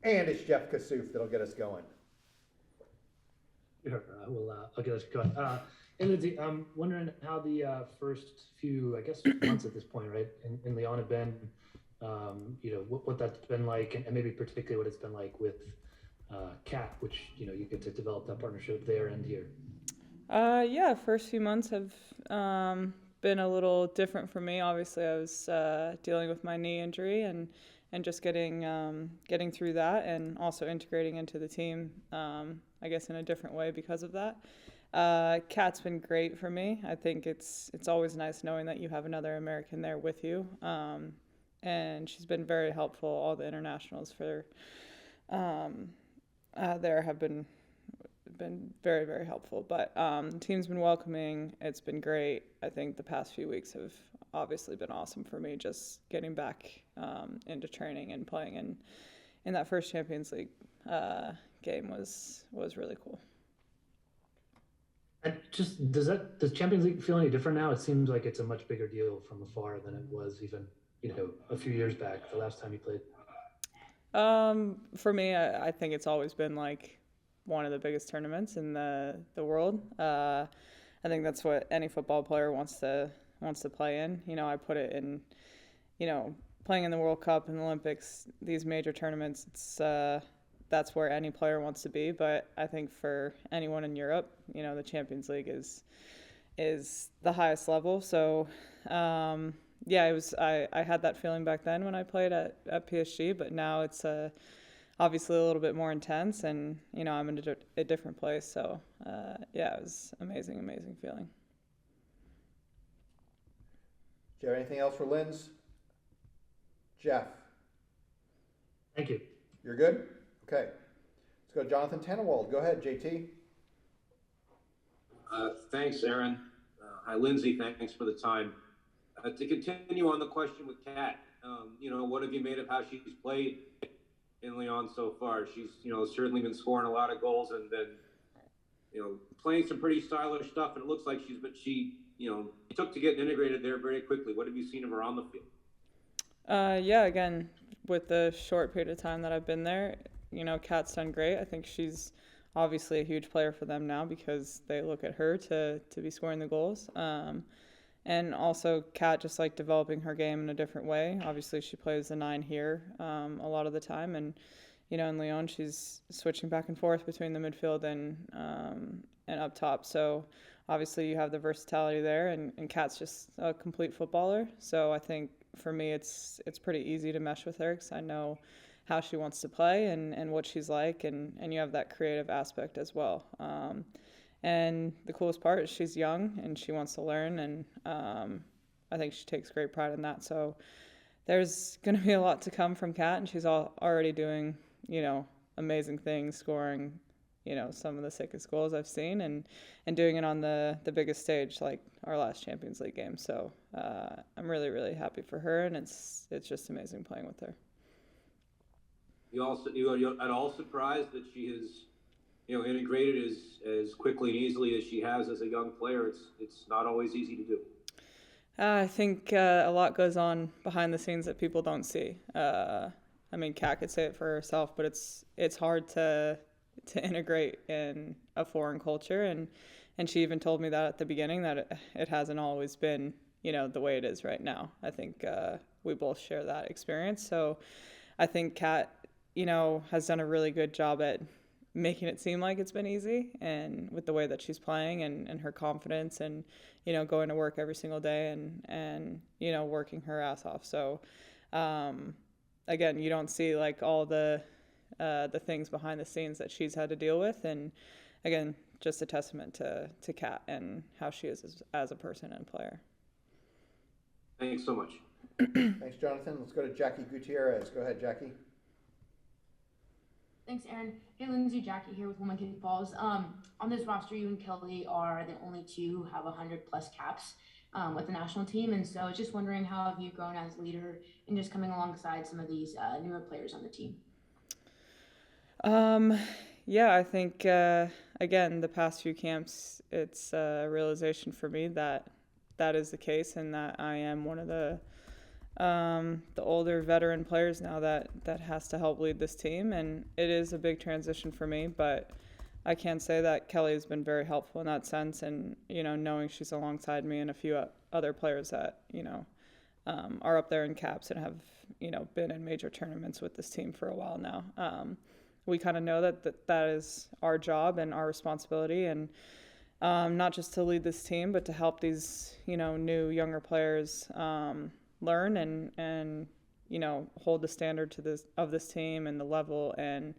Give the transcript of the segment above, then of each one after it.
And it's Jeff Kassouf that'll get us going. Sure, I'll get us going. And Lindsey, I'm wondering how the first few, I guess, months at this point, right, in Lyon have been, what that's been like, and maybe particularly what it's been like with Kat, which, you get to develop that partnership there and here. Yeah, first few months have been a little different for me. Obviously, I was dealing with my knee injury and just getting through that, and also integrating into the team, I guess in a different way because of that. Kat's been great for me. I think it's always nice knowing that you have another American there with you, and she's been very helpful. All the internationals for there have been very, very helpful. But the team's been welcoming. It's been great. I think the past few weeks have obviously been awesome for me. Just getting back into training and playing in that first Champions League game was really cool. And just does Champions League feel any different now? It seems like it's a much bigger deal from afar than it was even a few years back. The last time you played. For me, I think it's always been like one of the biggest tournaments in the world. I think that's what any football player wants to play in. I put it in, playing in the World Cup and the Olympics, these major tournaments. It's that's where any player wants to be. But I think for anyone in Europe, the Champions League is the highest level. So yeah, it was. I had that feeling back then when I played at PSG, but now it's obviously a little bit more intense, and I'm in a different place. So yeah, it was amazing feeling. Do you have anything else for Linz? Jeff? Thank you. You're good? Okay. Let's go to Jonathan Tannenwald. Go ahead, JT. Thanks, Aaron. Hi, Lindsey. Thanks for the time. To continue on the question with Kat, what have you made of how she's played in Lyon so far? She's, certainly been scoring a lot of goals and then, playing some pretty stylish stuff. And it looks like she took to getting integrated there very quickly. What have you seen of her on the field? Yeah, again, with the short period of time that I've been there, Kat's done great. I think she's obviously a huge player for them now because they look at her to be scoring the goals. And also Kat just like developing her game in a different way. Obviously she plays the 9 here a lot of the time, and in Lyon she's switching back and forth between the midfield and up top. So obviously you have the versatility there, and Kat's just a complete footballer. So I think for me it's pretty easy to mesh with her because I know how she wants to play and what she's like, and you have that creative aspect as well. And the coolest part is she's young and she wants to learn, and I think she takes great pride in that. So there's going to be a lot to come from Kat, and she's already doing, amazing things, scoring, some of the sickest goals I've seen, and doing it on the biggest stage like our last Champions League game. So I'm really, really happy for her, and it's just amazing playing with her. You at all surprised that she has integrated as quickly and easily as she has as a young player? It's not always easy to do. I think a lot goes on behind the scenes that people don't see. I mean, Kat could say it for herself, but it's hard to integrate in a foreign culture, and she even told me that at the beginning that it hasn't always been the way it is right now. I think we both share that experience. So I think Kat has done a really good job at making it seem like it's been easy, and with the way that she's playing and her confidence, and going to work every single day and working her ass off. So again, you don't see like all the things behind the scenes that she's had to deal with, and again, just a testament to Kat and how she is as a person and player. Thanks so much. Thanks, Jonathan. Let's go to Jackie Gutierrez. Go ahead, Jackie. Thanks, Aaron. Hey, Lindsey, Jackie here with Wilmington Falls. On this roster, you and Kelly are the only two who have 100+ caps with the national team. And so just wondering, how have you grown as leader and just coming alongside some of these newer players on the team? Yeah, I think, again, the past few camps, it's a realization for me that is the case, and that I am one of the the older veteran players now that has to help lead this team, and it is a big transition for me, but I can say that Kelly has been very helpful in that sense, and knowing she's alongside me and a few other players that are up there in caps and have been in major tournaments with this team for a while now. We kind of know that is our job and our responsibility, and not just to lead this team, but to help these new younger players learn and hold the standard of this team and the level, and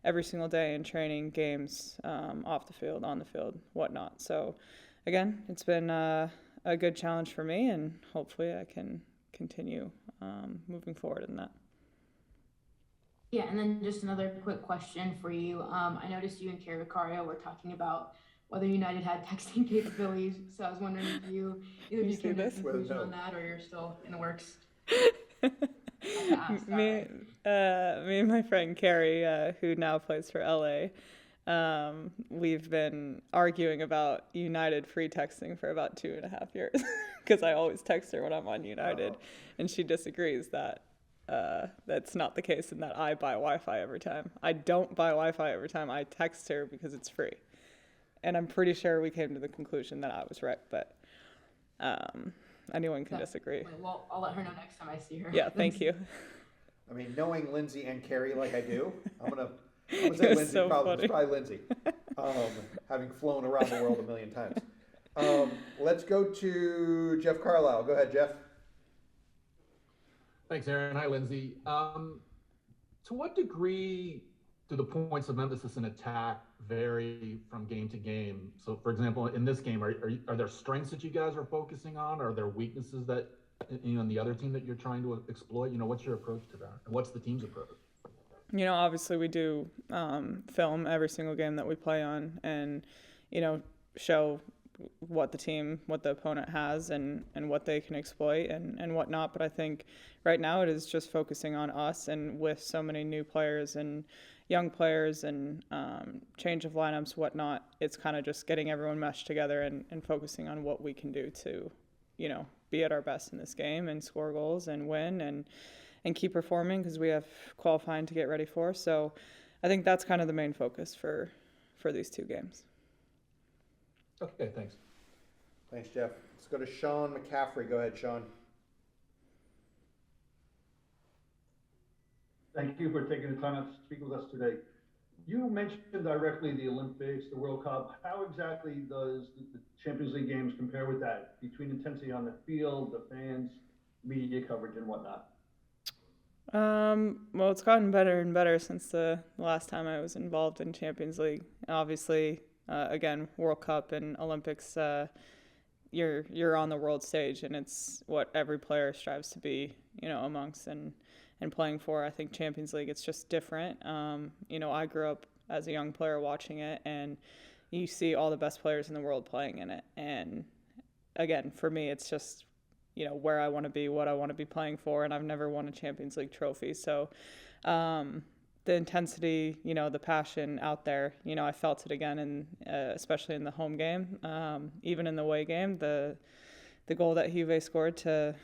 every single day in training, games, off the field, on the field, whatnot. So again, it's been a good challenge for me, and hopefully I can continue moving forward in that. Yeah, and then just another quick question for you. I noticed you and Carrie Vicario were talking about whether United had texting capabilities. So I was wondering if either You you see came to a this? conclusion Well, on no. that, or you're still in the works. me and my friend Carrie, who now plays for LA, we've been arguing about United free texting for about 2.5 years because I always text her when I'm on United, and she disagrees that that's not the case and that I buy Wi-Fi every time. I don't buy Wi-Fi every time. I text her because it's free, and I'm pretty sure we came to the conclusion that I was right, but anyone can disagree. Well, I'll let her know next time I see her. Yeah, thank you. I mean, knowing Lindsey and Carrie like I do, I'm gonna say It was Lindsey. so funny. It's probably Lindsey, having flown around the world a million times. Let's go to Jeff Carlisle. Go ahead, Jeff. Thanks, Aaron. Hi, Lindsey. To what degree do the points of emphasis in attack vary from game to game? So, for example, in this game, are there strengths that you guys are focusing on? Are there weaknesses that in the other team that you're trying to exploit? What's your approach to that? And what's the team's approach? Obviously we do film every single game that we play on, and show what the opponent has and what they can exploit and whatnot. But I think right now it is just focusing on us, and with so many new players and young players and change of lineups, whatnot, it's kind of just getting everyone meshed together and focusing on what we can do to, be at our best in this game and score goals and win and keep performing, because we have qualifying to get ready for. So I think that's kind of the main focus for these two games. Okay, thanks. Thanks, Jeff. Let's go to Sean McCaffrey. Go ahead, Sean. Thank you for taking the time out to speak with us today. You mentioned directly the Olympics, the World Cup. How exactly does the Champions League games compare with that, between intensity on the field, the fans, media coverage, and whatnot? Well, it's gotten better and better since the last time I was involved in Champions League. Obviously, again, World Cup and Olympics, you're on the world stage, and it's what every player strives to be, amongst and playing for. I think Champions League, it's just different. I grew up as a young player watching it, and you see all the best players in the world playing in it. And again, for me, it's just, where I want to be, what I want to be playing for, and I've never won a Champions League trophy. So the intensity, the passion out there, I felt it again, and especially in the home game. Even in the away game, the goal that Juve scored to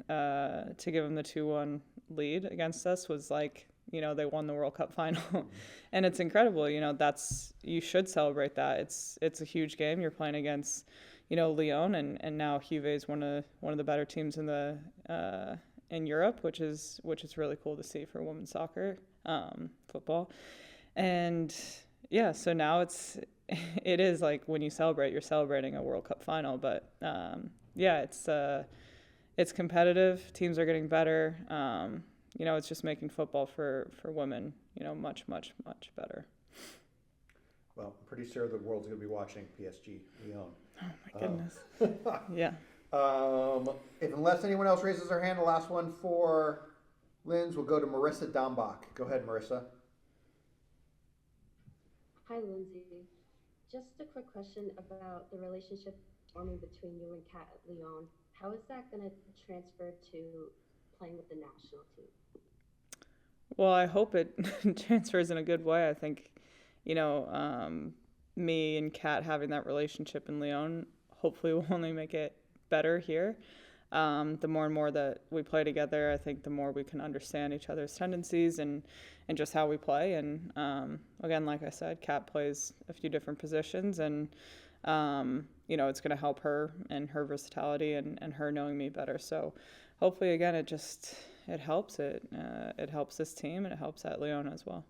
give them the 2-1 lead against us was like, they won the World Cup final. And it's incredible. You should celebrate that. It's a huge game. You're playing against, Lyon, and now Juve is one of the better teams in Europe, which is really cool to see for women's soccer, football. And yeah, so now it is like when you celebrate, you're celebrating a World Cup final. But yeah, it's competitive. Teams are getting better. It's just making football for women, much, much, much better. Well, I'm pretty sure the world's going to be watching PSG Lyon. Oh my goodness. Yeah. Unless anyone else raises their hand, the last one for Linz, we'll go to Marissa Dombach. Go ahead, Marissa. Hi, Lindsey. Just a quick question about the relationship forming between you and Kat at Lyon. How is that going to transfer to playing with the national team? Well, I hope it transfers in a good way. I think, me and Kat having that relationship in Lyon hopefully will only make it better here. the more and more that we play together, I think the more we can understand each other's tendencies and just how we play. And again, like I said, Kat plays a few different positions, and it's going to help her and her versatility and her knowing me better. So hopefully, again, it helps. It helps this team, and it helps at Leona as well.